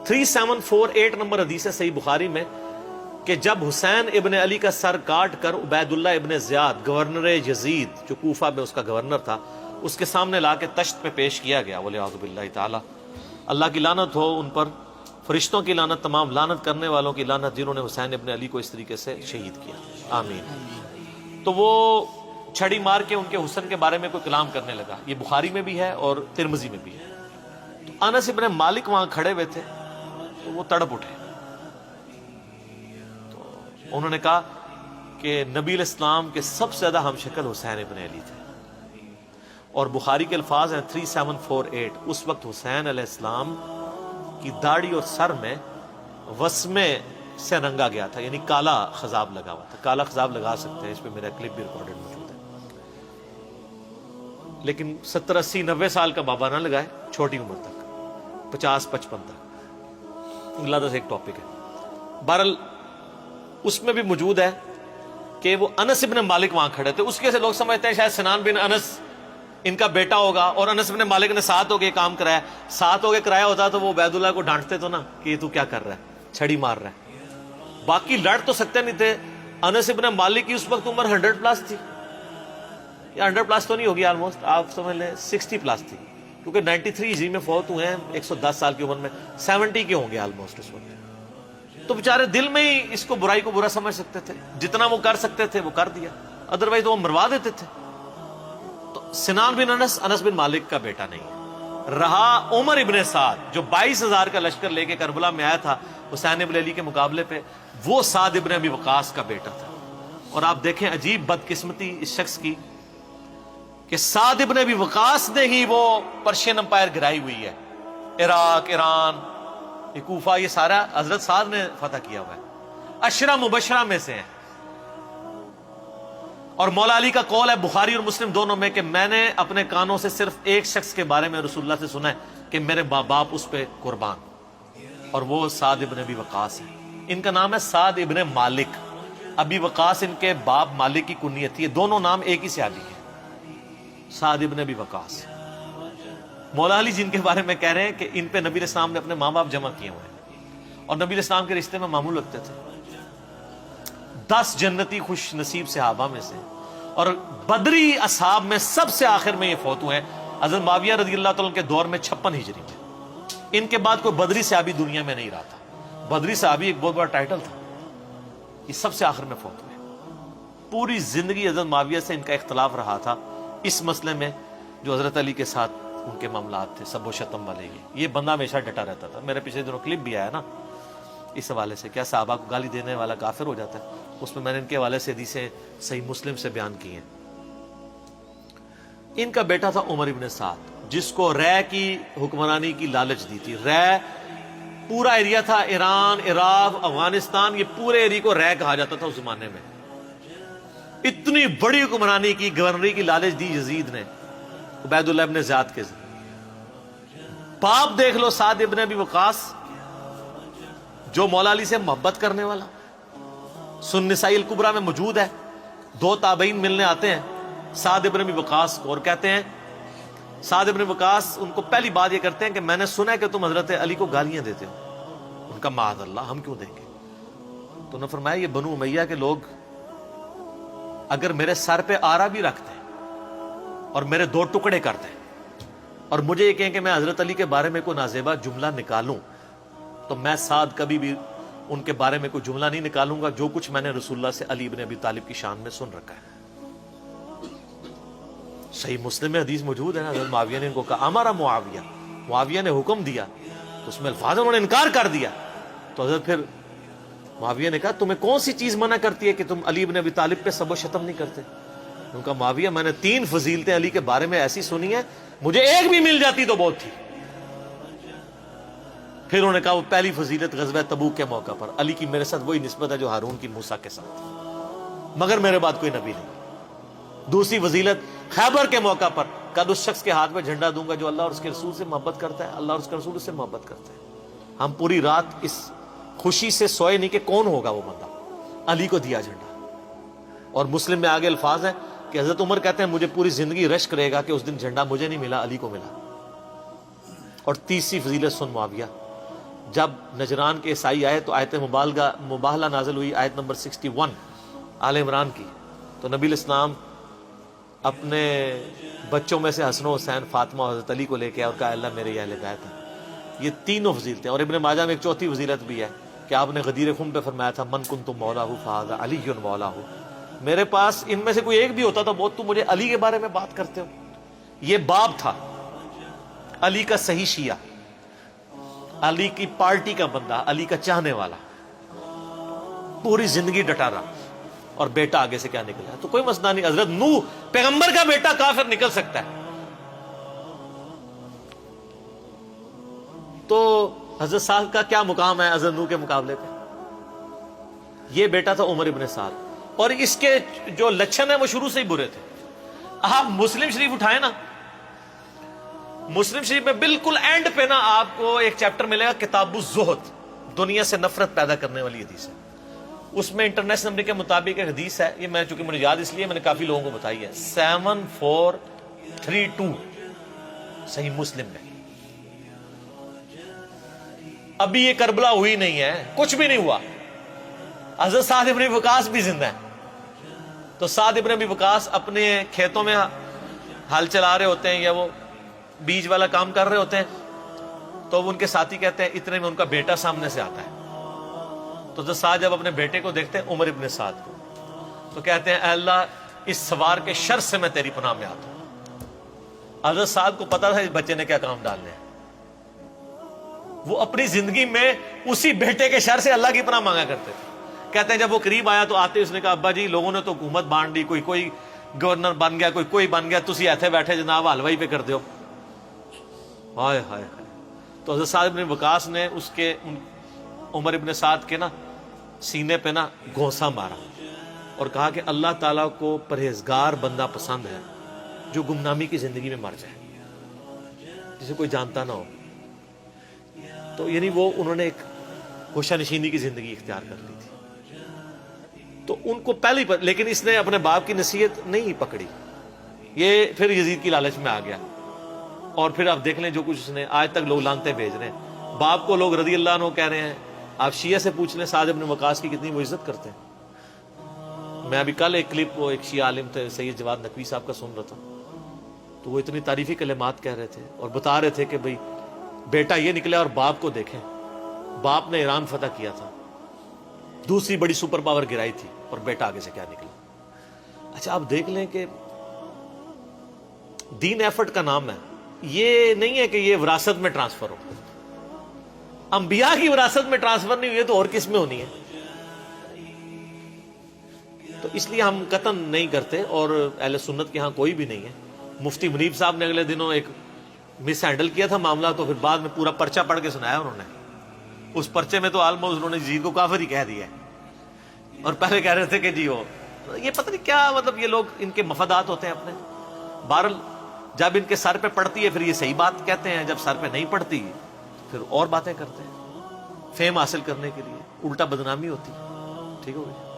3748 number حدیث ہے صحیح بخاری میں کہ جب حسین ابن علی کا سر کاٹ کر عبید اللہ ابن زیاد گورنر یزید جو کوفہ میں اس کا گورنر تھا اس کے سامنے لا کے تشت پہ پیش کیا گیا، ولیعوذ باللہ تعالی، اللہ کی لعنت ہو ان پر، فرشتوں کی لعنت، تمام لعنت کرنے والوں کی لعنت جنہوں نے حسین ابن علی کو اس طریقے سے شہید کیا، آمین۔ تو وہ چھڑی مار کے ان کے حسن کے بارے میں کوئی کلام کرنے لگا، یہ بخاری میں بھی ہے اور ترمذی میں بھی ہے۔ تو انس ابن مالک وہاں کھڑے ہوئے تھے تو وہ تڑپ اٹھے، تو انہوں نے کہا کہ نبی علیہ السلام کے سب سے زیادہ ہم شکل حسین ابن علی تھے، اور بخاری کے الفاظ ہیں 3748، اس وقت حسین علیہ السلام کی داڑھی اور سر میں وسمے سے رنگا گیا تھا، یعنی کالا خضاب لگا ہوا تھا۔ کالا خضاب لگا سکتے ہیں، اس پہ میرا کلپ بھی ریکارڈڈ موجود ہے، لیکن 70 80 90 سال کا بابا نہ لگائے، چھوٹی عمر تک 50 55 تک، اللہ سے ایک ٹاپک ہے۔ بہرحال اس میں بھی موجود ہے کہ وہ انس ابن مالک وہاں کھڑے تھے، اس کے سے لوگ سمجھتے ہیں شاید سنان بن انس ان کا بیٹا ہوگا، اور انس بن مالک نے ساتھ ہو کے کام کرایا، ساتھ ہو کے کرایا ہوتا تو وہ عبید اللہ کو ڈانٹتے تو نا کہ تو کیا کر رہا ہے، چھڑی مار رہا ہے۔ باقی لڑ تو سکتے نہیں تھے۔ انس بن مالک کی اس وقت عمر 100+ تھی، یا 100+ تو نہیں ہوگی، آلموسٹ آپ سمجھ لیں 60+ تھی، کیونکہ 93 ہجری میں فوت ہوئے ہیں، 110 سال کی عمر میں 70 کے ہوں گے آلموسٹ اس وقت۔ تو بیچارے دل میں ہی اس کو برائی کو برا سمجھ سکتے تھے، جتنا وہ کر سکتے تھے وہ کر دیا، ادروائز تو وہ مروا دیتے تھے۔ سنان بن انس بن مالک کا بیٹا نہیں ہے۔ رہا عمر ابن سعد جو 22,000 کا لشکر لے کے کربلا میں آیا تھا حسین ابن علی کے مقابلے پہ، وہ سعد ابن ابی وقاص کا بیٹا تھا۔ اور آپ دیکھیں عجیب بدقسمتی اس شخص کی کہ سعد ابن ابی وقاص نے ہی وہ پرشین امپائر گرائی ہوئی ہے، عراق، ایران، یہ کوفہ، یہ سارا حضرت سعد نے فتح کیا ہوا ہے، عشرہ مبشرہ میں سے ہیں۔ اور مولا علی کا قول ہے بخاری اور مسلم دونوں میں کہ میں نے اپنے کانوں سے صرف ایک شخص کے بارے میں رسول اللہ سے سنا ہے کہ میرے باپ اس پہ قربان، اور وہ سعد ابن ابی وقاص ہے۔ ان کا نام ہے سعد ابن مالک، ابی وقاص ان کے باپ مالک کی کنیت تھی، یہ دونوں نام ایک ہی صحابی ہیں، سعد ابن ابی وقاص۔ مولا علی جن کے بارے میں کہہ رہے ہیں کہ ان پہ نبی علیہ السلام نے اپنے ماں باپ جمع کیے ہوئے ہیں، اور نبی علیہ السلام کے رشتے میں معمول رکھتے تھے۔ 10 جنتی خوش نصیب صحابہ میں سے، اور بدری اصحاب میں سب سے آخر میں یہ فوت ہوئے ہیں حضرت معاویہ رضی اللہ تعالیٰ کے دور میں 56 ہجری میں۔ ان کے بعد کوئی بدری صحابی دنیا میں نہیں رہا تھا، بدری صحابی ایک بہت بڑا ٹائٹل تھا، یہ سب سے آخر میں فوت ہوئے۔ پوری زندگی حضرت معاویہ سے ان کا اختلاف رہا تھا اس مسئلے میں جو حضرت علی کے ساتھ ان کے معاملات تھے، سب و شتم والے۔ یہ بندہ ہمیشہ ڈٹا رہتا تھا، میرے پچھلے دنوں کلپ بھی آیا نا اس حوالے سے، کیا صحابہ کو گالی دینے والا کافر ہو جاتا ہے، اس میں نے ان کے حوالے سے حدیثیں صحیح مسلم سے بیان کی ہیں۔ ان کا بیٹا تھا عمر ابن سعد، جس کو رے کی حکمرانی کی لالچ دی تھی۔ رے پورا ایریا تھا، ایران، عراق، افغانستان، یہ پورے ایریا کو رے کہا جاتا تھا اس زمانے میں۔ اتنی بڑی حکمرانی کی، گورنری کی لالچ دی یزید نے عبید اللہ ابن زیاد کے ذریعے۔ باپ دیکھ لو سعد ابن ابی وقاص، جو مولا علی سے محبت کرنے والا، سن نسائی الکبریٰ میں موجود ہے، 2 تابعین ملنے آتے ہیں سعد ابن ابی وقاص کو، اور کہتے ہیں سعد ابن وقاص ان کو پہلی بات یہ کرتے ہیں کہ میں نے سنا ہے کہ تم حضرت علی کو گالیاں دیتے ہو۔ ان کا معاذ اللہ، ہم کیوں دیں گے؟ تو انہوں نے فرمایا یہ بنو امیہ کے لوگ اگر میرے سر پہ آرا بھی رکھتے ہیں اور میرے 2 ٹکڑے کرتے ہیں اور مجھے یہ کہیں کہ میں حضرت علی کے بارے میں کوئی نازیبا جملہ نکالوں، تو میں سعد کبھی بھی ان کے بارے میں کوئی جملہ نہیں نکالوں گا جو کچھ میں نے رسول اللہ سے علی ابن ابی طالب کی شان میں سن رکھا ہے۔ صحیح مسلم میں حدیث موجود ہے نا، حضرت معاویہ نے ان کو کہا ہمارا معاویہ نے حکم دیا، تو اس میں الفاظ انہوں نے انکار کر دیا، تو حضرت پھر معاویہ نے کہا تمہیں کون سی چیز منع کرتی ہے کہ تم علی ابن ابی طالب پہ سب و شتم نہیں کرتے؟ ان کا معاویہ میں نے 3 فضیلتیں علی کے بارے میں ایسی سنی ہیں، مجھے ایک بھی مل جاتی تو بہت تھی۔ پھر انہوں نے کہا وہ پہلی فضیلت غزوہ تبوک کے موقع پر علی کی میرے ساتھ وہی نسبت ہے جو ہارون کی موسیٰ کے ساتھ، مگر میرے بعد کوئی نبی نہیں۔ دوسری فضیلت خیبر کے موقع پر کد اس شخص کے ہاتھ میں جھنڈا دوں گا جو اللہ اور اس کے رسول سے محبت کرتا ہے، اللہ اور اس کے رسول سے محبت کرتا ہے۔ ہم پوری رات اس خوشی سے سوئے نہیں کہ کون ہوگا وہ بندہ، علی کو دیا جھنڈا۔ اور مسلم میں آگے الفاظ ہے کہ حضرت عمر کہتے ہیں مجھے پوری زندگی رشک رہے گا کہ اس دن جھنڈا مجھے نہیں ملا، علی کو ملا۔ اور تیسری فضیلت سن معاویہ، جب نجران کے عیسائی آئے تو آیت مباہلہ نازل ہوئی، آیت نمبر 61 آل عمران کی. تو نبی علیہ السلام اپنے بچوں میں سے حسن و حسین، فاطمہ اور حضرت علی کو لے کے اور کہا اللہ میرے اہل بیت ہیں. یہ تینوں فضیلتیں. اور ابن ماجہ میں ایک چوتھی فضیلت بھی ہے کہ آپ نے غدیر خم پہ فرمایا تھا من کنت مولاہ فہذا علی مولاہ. میرے پاس ان میں سے کوئی ایک بھی ہوتا تو بہت تم مجھے علی کے بارے میں بات کرتے ہو. یہ باب تھا علی کا صحیح شیعہ، علی کی پارٹی کا بندہ، علی کا چاہنے والا، پوری زندگی ڈٹا رہا. اور بیٹا آگے سے کیا نکلا؟ تو کوئی مسئلہ نہیں. حضرت نوح پیغمبر کا بیٹا کافر نکل سکتا ہے. تو حضرت سعد کا کیا مقام ہے حضرت نوح کے مقابلے پہ؟ یہ بیٹا تھا عمر ابن سعد، اور اس کے جو لچھن ہیں وہ شروع سے ہی برے تھے. آپ مسلم شریف اٹھائیں نا، مسلم شریف میں بالکل اینڈ پہ نا آپ کو ایک چیپٹر ملے گا کتاب الزہد، دنیا سے نفرت پیدا کرنے والی حدیث ہے. اس میں انٹرنیشنل نمبر کے مطابق ایک حدیث ہے، یہ میں چونکہ مجھے یاد اس لیے میں نے کافی لوگوں کو بتائی ہے، 7432 صحیح مسلم میں. ابھی یہ کربلا ہوئی نہیں ہے، کچھ بھی نہیں ہوا. حضرت سعد ابن وقاص بھی زندہ ہے. تو سعد ابن ابی وقاص اپنے کھیتوں میں ہل چلا رہے ہوتے ہیں یا وہ بیج والا کام کر رہے ہوتے ہیں، تو ان کے ساتھی کہتے ہیں اتنے میں ان کا بیٹا سامنے سے آتا ہے. تو حضرت سعد جب اپنے بیٹے کو دیکھتے ہیں عمر ابن سعد کو، تو کہتے ہیں اے اللہ اس سوار کے شر سے میں تیری پناہ میں آتا ہوں. حضرت سعد کو پتا تھا اس بچے نے کیا کام ڈالنے ہیں. وہ اپنی زندگی میں اسی بیٹے کے شر سے اللہ کی پناہ مانگا کرتے تھے. کہتے ہیں جب وہ قریب آیا تو آتے اس نے کہا ابا جی لوگوں نے تو حکومت بانٹ دی، کوئی گورنر بن گیا، کوئی بن گیا، تسی ایتھے بیٹھے جناب حلوائی پہ کر دیو. ہائے ہائے ہائے. تو حضرت سعد ابن وقاص نے اس کے عمر ابن سعد کے نا سینے پہ نا گھونسا مارا اور کہا کہ اللہ تعالیٰ کو پرہیزگار بندہ پسند ہے جو گمنامی کی زندگی میں مر جائے، جسے کوئی جانتا نہ ہو. تو یعنی وہ انہوں نے ایک گوشہ نشینی کی زندگی اختیار کر لی تھی. تو ان کو پہلے ہی لیکن اس نے اپنے باپ کی نصیحت نہیں پکڑی. یہ پھر یزید کی لالچ میں آ گیا، اور پھر آپ دیکھ لیں جو کچھ اس نے آج تک لوگ لانتے بھیج رہے ہیں. باپ کو لوگ رضی اللہ عنہ کہہ رہے ہیں. آپ شیعہ سے پوچھ لیں سعد ابن وقاص کی کتنی وہ عزت کرتے ہیں. میں ابھی کل ایک کلپ وہ ایک شیعہ عالم تھے سید جواد نقوی صاحب کا سن رہا تھا، تو وہ اتنی تعریفی کلمات کہہ رہے تھے اور بتا رہے تھے کہ بھئی بیٹا یہ نکلا اور باپ کو دیکھیں، باپ نے ایران فتح کیا تھا، دوسری بڑی سپر پاور گرائی تھی، اور بیٹا آگے سے کیا نکلا. اچھا آپ دیکھ لیں کہ دین ایفرٹ کا نام ہے. یہ نہیں ہے کہ یہ وراثت میں ٹرانسفر ہو. انبیاء کی وراثت میں ٹرانسفر نہیں ہوئی ہے تو اور کس میں ہونی ہے؟ تو اس لیے ہم قطعاً نہیں کرتے، اور اہل سنت کے ہاں کوئی بھی نہیں ہے. مفتی منیب صاحب نے اگلے دنوں ایک مس ہینڈل کیا تھا معاملہ، تو پھر بعد میں پورا پرچہ پڑھ کے سنایا انہوں نے. اس پرچے میں تو آلموسٹ انہوں نے یزید کو کافر ہی کہہ دیا ہے، اور پہلے کہہ رہے تھے کہ جی وہ یہ پتہ نہیں کیا، مطلب یہ لوگ ان کے مفادات ہوتے ہیں اپنے. بہرحال جب ان کے سر پہ پڑتی ہے پھر یہ صحیح بات کہتے ہیں، جب سر پہ نہیں پڑتی پھر اور باتیں کرتے ہیں فیم حاصل کرنے کے لیے. الٹا بدنامی ہوتی ہے. ٹھیک ہو گئی.